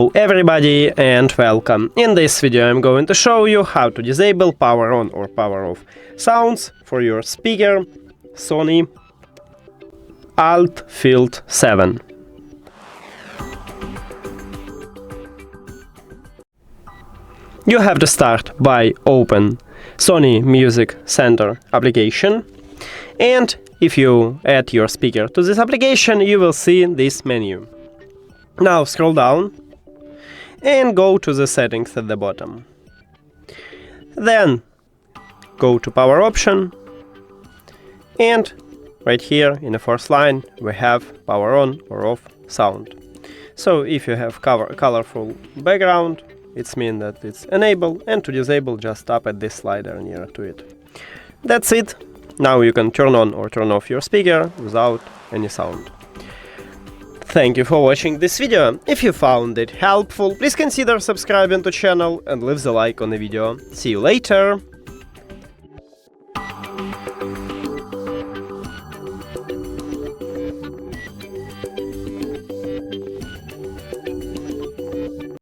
Hello everybody and welcome. In this video I'm going to show you how to disable power on or power off sounds for your speaker Sony ULT FIELD 7. You have to start by open Sony Music Center application, and if you add your speaker to this application you will see this menu. Now scroll down and go to the settings at the bottom. Then go to power option, and right here in the first line we have power on or off sound. So if you have colorful background, it means that it's enabled, and to disable just tap at this slider near to it. That's it. Now you can turn on or turn off your speaker without any sound. Thank you for watching this video. If you found it helpful, please consider subscribing to the channel and leave the like on the video. See you later!